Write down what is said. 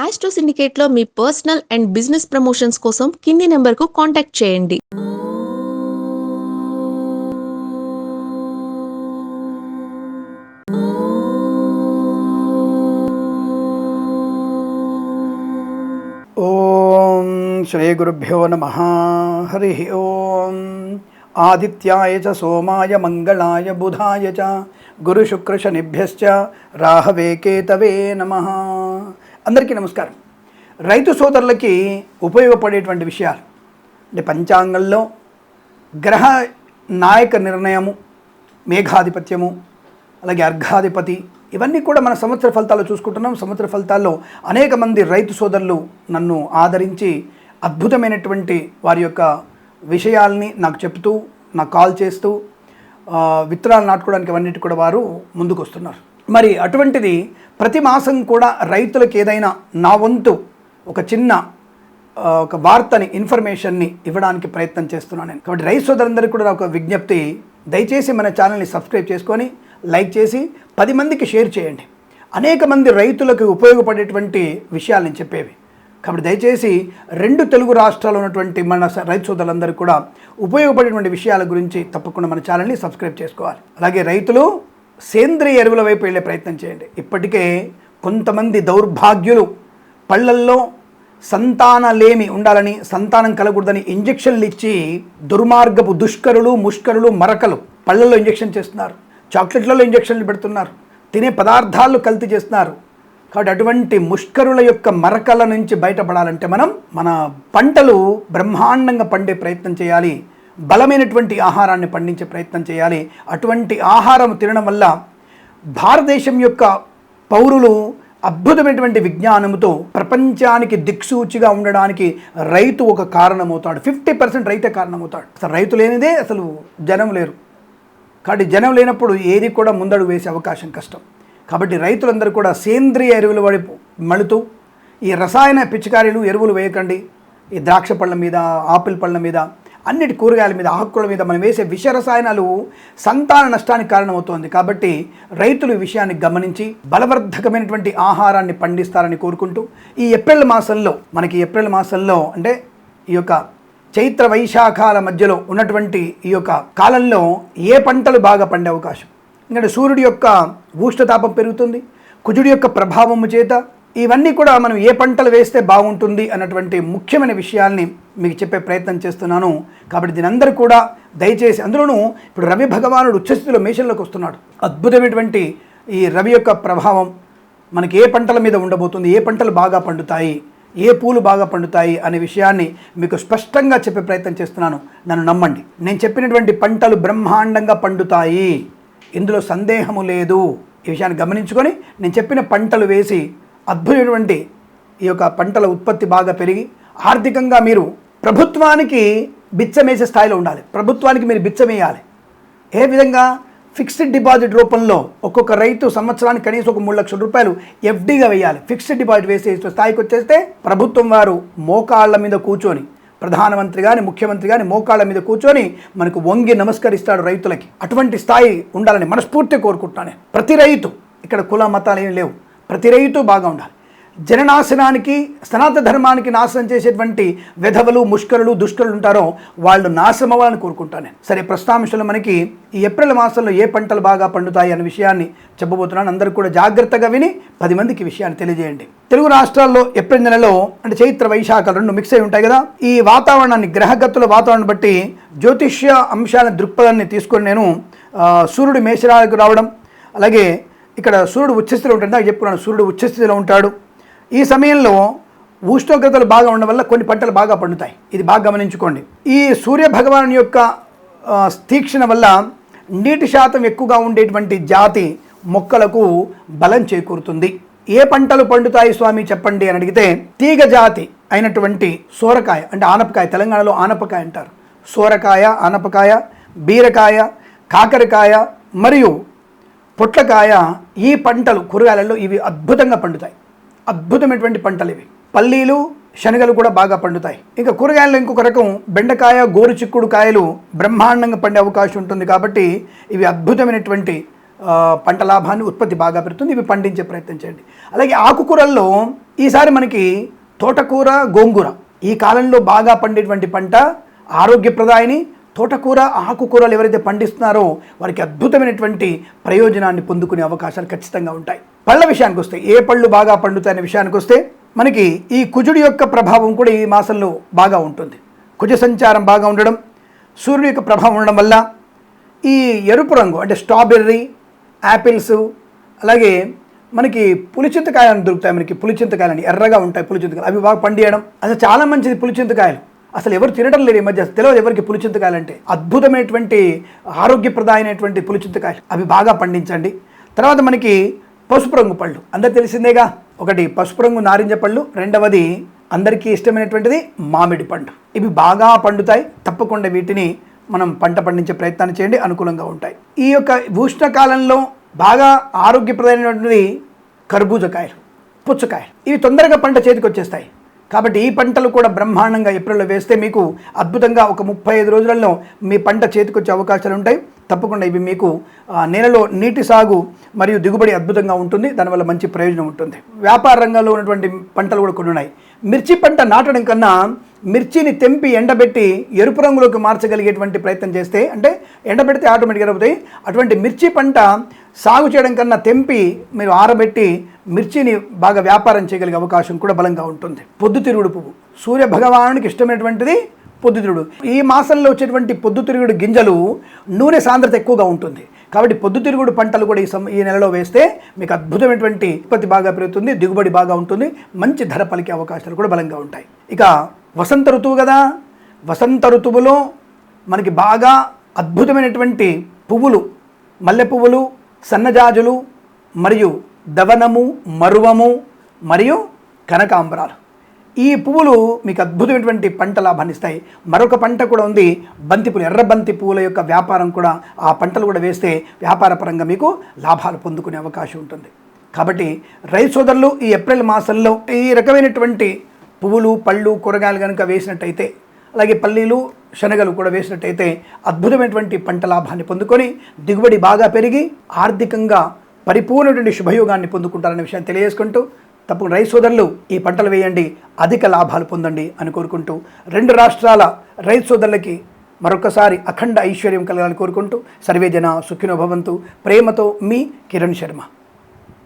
Astro సిండికేట్లో మీ personal and business promotions కోసం కింది నెంబర్కు కాంటాక్ట్ చేయండి. ఓం శ్రీ గురుభ్యో నమః. హరి ఓం. ఆదిత్యాయ చ సోమాయ మంగళాయ బుధాయ చ గురుశుక్రశనిభ్యశ్చ రాహవే కేతవే నమః. అందరికీ నమస్కారం. రైతు సోదరులకి ఉపయోగపడేటువంటి విషయాలు అంటే పంచాంగంలో గ్రహ నాయక నిర్ణయము, మేఘాధిపత్యము, అలాగే అర్ఘాధిపతి, ఇవన్నీ కూడా మన సంవత్సర ఫలితాలు చూసుకుంటున్నాం. సంవత్సర ఫలితాల్లో అనేక మంది రైతు సోదరులు నన్ను ఆదరించి అద్భుతమైనటువంటి వారి యొక్క విషయాల్ని నాకు చెప్తూ, నాకు కాల్ చేస్తూ విత్తనాలు నాటుకోవడానికి అవన్నిటి కూడా వారు ముందుకు వస్తున్నారు. మరి అటువంటిది ప్రతి మాసం కూడా రైతులకు ఏదైనా నా వంతు ఒక చిన్న ఒక వార్తని, ఇన్ఫర్మేషన్ని ఇవ్వడానికి ప్రయత్నం చేస్తున్నాను నేను. కాబట్టి రైతు సోదరులందరికీ కూడా ఒక విజ్ఞప్తి, దయచేసి మన ఛానల్ని సబ్స్క్రైబ్ చేసుకొని లైక్ చేసి 10 మందికి షేర్ చేయండి. అనేక మంది రైతులకు ఉపయోగపడేటువంటి విషయాలు నేను చెప్పేవి. కాబట్టి దయచేసి 2 తెలుగు రాష్ట్రాల్లో ఉన్నటువంటి మన రైతు సోదరులందరూ కూడా ఉపయోగపడేటువంటి విషయాల గురించి తప్పకుండా మన ఛానల్ని సబ్స్క్రైబ్ చేసుకోవాలి. అలాగే రైతులు సేంద్రియ ఎరువుల వైపు వెళ్ళే ప్రయత్నం చేయండి. ఇప్పటికే కొంతమంది దౌర్భాగ్యులు పళ్ళల్లో సంతానలేమి ఉండాలని, సంతానం కలగకూడదని ఇంజక్షన్లు ఇచ్చి దుర్మార్గపు దుష్కరులు, ముష్కరులు, మరకలు పళ్ళల్లో ఇంజక్షన్ చేస్తున్నారు, చాక్లెట్లలో ఇంజక్షన్లు పెడుతున్నారు, తినే పదార్థాలు కల్తీ చేస్తున్నారు. కాబట్టి అటువంటి ముష్కరుల యొక్క మరకల నుంచి బయటపడాలంటే మనం మన పంటలు బ్రహ్మాండంగా పండే ప్రయత్నం చేయాలి, బలమైనటువంటి ఆహారాన్ని పండించే ప్రయత్నం చేయాలి. అటువంటి ఆహారం తినడం వల్ల భారతదేశం యొక్క పౌరులు అద్భుతమైనటువంటి విజ్ఞానంతో ప్రపంచానికి దిక్సూచిగా ఉండడానికి రైతు ఒక కారణమవుతాడు. 50% రైతే కారణమవుతాడు. అసలు రైతు లేనిదే అసలు జనం లేరు. కాబట్టి జనం లేనప్పుడు ఏది కూడా ముందడుగు వేసే అవకాశం కష్టం. కాబట్టి రైతులందరూ కూడా సేంద్రియ ఎరువుల వైపు మళుతూ ఈ రసాయన పిచికారీలు, ఎరువులు వేయకండి. ఈ ద్రాక్ష పళ్ళ మీద, ఆపిల్ పళ్ళ మీద, అన్నిటి కూరగాయల మీద, ఆకుకూరల మీద మనం వేసే విష రసాయనాలు సంతాన నష్టానికి కారణమవుతోంది. కాబట్టి రైతులు ఈ విషయాన్ని గమనించి బలవర్ధకమైనటువంటి ఆహారాన్ని పండిస్తారని కోరుకుంటూ, ఈ ఏప్రిల్ మాసంలో మనకి ఏప్రిల్ మాసంలో అంటే ఈ యొక్క చైత్ర వైశాఖాల మధ్యలో ఉన్నటువంటి ఈ యొక్క కాలంలో ఏ పంటలు బాగా పండే అవకాశం? ఎందుకంటే సూర్యుడి యొక్క ఉష్ణతాపం పెరుగుతుంది, కుజుడి యొక్క ప్రభావము చేత ఇవన్నీ కూడా మనం ఏ పంటలు వేస్తే బాగుంటుంది అన్నటువంటి ముఖ్యమైన విషయాల్ని మీకు చెప్పే ప్రయత్నం చేస్తున్నాను. కాబట్టి దీని అందరూ కూడా దయచేసి, అందులోనూ ఇప్పుడు రవి భగవానుడు ఉచ్చస్థితిలో మేషంలోకి వస్తున్నాడు. అద్భుతమైనటువంటి ఈ రవి యొక్క ప్రభావం మనకి ఏ పంటల మీద ఉండబోతుంది, ఏ పంటలు బాగా పండుతాయి, ఏ పూలు బాగా పండుతాయి అనే విషయాన్ని మీకు స్పష్టంగా చెప్పే ప్రయత్నం చేస్తున్నాను. నన్ను నమ్మండి. నేను చెప్పినటువంటి పంటలు బ్రహ్మాండంగా పండుతాయి, ఇందులో సందేహము లేదు. ఈ విషయాన్ని గమనించుకొని నేను చెప్పిన పంటలు వేసి అద్భుతమైనటువంటి ఈ యొక్క పంటల ఉత్పత్తి బాగా పెరిగి ఆర్థికంగా మీరు ప్రభుత్వానికి బిచ్చమేసే స్థాయిలో ఉండాలి. ప్రభుత్వానికి మీరు బిచ్చమేయాలి. ఏ విధంగా? ఫిక్స్డ్ డిపాజిట్ రూపంలో ఒక్కొక్క రైతు సంవత్సరానికి కనీసం ఒక 3 లక్షల రూపాయలు ఎఫ్డీగా వేయాలి. ఫిక్స్డ్ డిపాజిట్ వేసే స్థాయికి వచ్చేస్తే ప్రభుత్వం వారు మోకాళ్ళ మీద కూర్చొని, ప్రధానమంత్రి కానీ ముఖ్యమంత్రి కానీ మోకాళ్ళ మీద కూర్చొని మనకు వంగి నమస్కరిస్తాడు రైతులకి. అటువంటి స్థాయి ఉండాలని మనస్ఫూర్తిగా కోరుకుంటున్నాను. ప్రతి రైతు, ఇక్కడ కుల మతాలు ఏం లేవు, ప్రతి రైతు బాగా ఉండాలి. జననాశనానికి, సనాతన ధర్మానికి నాశనం చేసేటువంటి వెధవలు, ముష్కరులు, దుష్కరులు ఉంటారో వాళ్ళు నాశనం అవ్వాలని కోరుకుంటాను నేను. సరే, ప్రస్తుతాంశంలో మనకి ఈ ఏప్రిల్ మాసంలో ఏ పంటలు బాగా పండుతాయి అనే విషయాన్ని చెప్పబోతున్నాను. అందరూ కూడా జాగ్రత్తగా విని 10 మందికి విషయాన్ని తెలియజేయండి. తెలుగు రాష్ట్రాల్లో ఏప్రిల్ నెలలో అంటే చైత్ర వైశాఖాలు 2 మిక్స్ అయి ఉంటాయి కదా. ఈ వాతావరణాన్ని, గ్రహగతుల వాతావరణం బట్టి జ్యోతిష్య అంశాల దృక్పథాన్ని తీసుకొని నేను సూర్యుడు మేషరాశికి రావడం, అలాగే ఇక్కడ సూర్యుడు ఉచ్చస్థితిలో ఉంటాడు. నాకు చెప్పుకున్నాను, సూర్యుడు ఉచ్చస్థితిలో ఉంటాడు. ఈ సమయంలో ఉష్ణోగ్రతలు బాగా ఉండడం వల్ల కొన్ని పంటలు బాగా పండుతాయి. ఇది బాగా గమనించుకోండి. ఈ సూర్య భగవాను యొక్క తీక్షణ వల్ల నీటి శాతం ఎక్కువగా ఉండేటువంటి జాతి మొక్కలకు బలం చేకూరుతుంది. ఏ పంటలు పండుతాయి స్వామి చెప్పండి అని అడిగితే, తీగ జాతి అయినటువంటి సోరకాయ అంటే ఆనపకాయ, తెలంగాణలో ఆనపకాయ అంటారు. సోరకాయ, ఆనపకాయ, బీరకాయ, కాకరకాయ మరియు పొట్లకాయ, ఈ పంటలు కూరగాయలలో ఇవి అద్భుతంగా పండుతాయి. అద్భుతమైనటువంటి పంటలు ఇవి. పల్లీలు, శనగలు కూడా బాగా పండుతాయి. ఇంకా కూరగాయల్లో ఇంకొక రకం బెండకాయ, గోరు చిక్కుడు కాయలు బ్రహ్మాండంగా పండే అవకాశం ఉంటుంది. కాబట్టి ఇవి అద్భుతమైనటువంటి పంట లాభాన్ని ఉత్పత్తి బాగా పెరుగుతుంది. ఇవి పండించే ప్రయత్నం చేయండి. అలాగే ఆకుకూరల్లో ఈసారి మనకి తోటకూర, గోంగూర ఈ కాలంలో బాగా పండేటువంటి పంట, ఆరోగ్యప్రదాయని. తోటకూర, ఆకుకూరలు ఎవరైతే పండిస్తున్నారో వారికి అద్భుతమైనటువంటి ప్రయోజనాన్ని పొందుకునే అవకాశాలు ఖచ్చితంగా ఉంటాయి. పళ్ళ విషయానికి వస్తే, ఏ పళ్ళు బాగా పండుతాయనే విషయానికి వస్తే మనకి ఈ కుజుడి యొక్క ప్రభావం కూడా ఈ మాసంలో బాగా ఉంటుంది. కుజ సంచారం బాగా ఉండడం, సూర్యుడి యొక్క ప్రభావం ఉండడం వల్ల ఈ ఎరుపు రంగు అంటే స్ట్రాబెర్రీ, యాపిల్స్, అలాగే మనకి పులిచింతకాయలు దొరుకుతాయి. మనకి పులిచింతకాయలని ఎర్రగా ఉంటాయి పులిచింతకాయలు, అవి బాగా పండియడం. అసలు చాలా మంచిది పులిచింతకాయలు. అసలు ఎవరు తినడం లేదు ఈ మధ్య, తెలియదు ఎవరికి పులిచింతకాయలు అంటే. అద్భుతమైనటువంటి ఆరోగ్యప్రదాయమైనటువంటి పులిచింతకాయలు, అవి బాగా పండించండి. తర్వాత మనకి పసుపు రంగు పళ్ళు అందరికి తెలిసిందేగా. ఒకటి పసుపు రంగు నారింజ పళ్ళు, రెండవది అందరికీ ఇష్టమైనటువంటిది మామిడి పండు. ఇవి బాగా పండుతాయి. తప్పకుండా వీటిని మనం పంట పండించే ప్రయత్నాన్ని చేయండి, అనుకూలంగా ఉంటాయి. ఈ యొక్క ఉష్ణకాలంలో బాగా ఆరోగ్యప్రదమైనటువంటిది కర్బూజకాయలు, పుచ్చకాయలు. ఇవి తొందరగా పంట చేతికి వచ్చేస్తాయి. కాబట్టి ఈ పంటలు కూడా బ్రహ్మాండంగా ఏప్రిల్లో వేస్తే మీకు అద్భుతంగా ఒక 35 రోజులలో మీ పంట చేతికొచ్చే అవకాశాలు ఉంటాయి. తప్పకుండా ఇవి మీకు నేలలో నీటి సాగు మరియు దిగుబడి అద్భుతంగా ఉంటుంది. దానివల్ల మంచి ప్రయోజనం ఉంటుంది. వ్యాపార రంగంలో ఉన్నటువంటి పంటలు కూడా కొన్ని ఉన్నాయి. మిర్చి పంట నాటడం కన్నా మిర్చిని తెంపి ఎండబెట్టి ఎరుపు రంగులోకి మార్చగలిగేటువంటి ప్రయత్నం చేస్తే, అంటే ఎండబెడితే ఆటోమేటిక్గా అవుతాయి. అటువంటి మిర్చి పంట సాగు చేయడం కన్నా తెంపి మీరు ఆరబెట్టి మిర్చిని బాగా వ్యాపారం చేయగలిగే అవకాశం కూడా బలంగా ఉంటుంది. పొద్దుతిరుగుడు పువ్వు సూర్య భగవానుడికి ఇష్టమైనటువంటిది పొద్దుతిరుగుడు. ఈ మాసంలో వచ్చేటువంటి పొద్దుతిరుగుడు గింజలు నూనె సాంద్రత ఎక్కువగా ఉంటుంది. కాబట్టి పొద్దుతిరుగుడు పంటలు కూడా ఈ నెలలో వేస్తే మీకు అద్భుతమైనటువంటి ఉత్పత్తి బాగా పెరుగుతుంది, దిగుబడి బాగా ఉంటుంది, మంచి ధర పలికే అవకాశాలు కూడా బలంగా ఉంటాయి. ఇక వసంత ఋతువు కదా, వసంత ఋతువులో మనకి బాగా అద్భుతమైనటువంటి పువ్వులు, మల్లె పువ్వులు, సన్నజాజులు మరియు దవనము, మరువము మరియు కనకాంబరాలు. ఈ పువ్వులు మీకు అద్భుతమైనటువంటి పంట లాభాన్ని ఇస్తాయి. మరొక పంట కూడా ఉంది, బంతిపూలు, ఎర్ర బంతి పువ్వుల యొక్క వ్యాపారం కూడా, ఆ పంటలు కూడా వేస్తే వ్యాపార పరంగా మీకు లాభాలు పొందుకునే అవకాశం ఉంటుంది. కాబట్టి రైతు సోదరులు ఈ ఏప్రిల్ మాసంలో ఈ రకమైనటువంటి పువ్వులు, పళ్ళు, కూరగాయలు కనుక వేసినట్టయితే, అలాగే పల్లీలు, శనగలు కూడా వేసినట్టయితే అద్భుతమైనటువంటి పంట లాభాన్ని పొందుకొని దిగుబడి బాగా పెరిగి ఆర్థికంగా పరిపూర్ణటువంటి శుభయోగాన్ని పొందుకుంటారనే విషయాన్ని తెలియజేసుకుంటూ, తప్పకుండా రైతు సోదరులు ఈ పంటలు వేయండి, అధిక లాభాలు పొందండి అని కోరుకుంటూ, 2 రాష్ట్రాల రైతు సోదరులకి మరొకసారి అఖండ ఐశ్వర్యం కలగాలని కోరుకుంటూ, సర్వే జన సుఖినో భవంతు. ప్రేమతో మీ కిరణ్ శర్మ.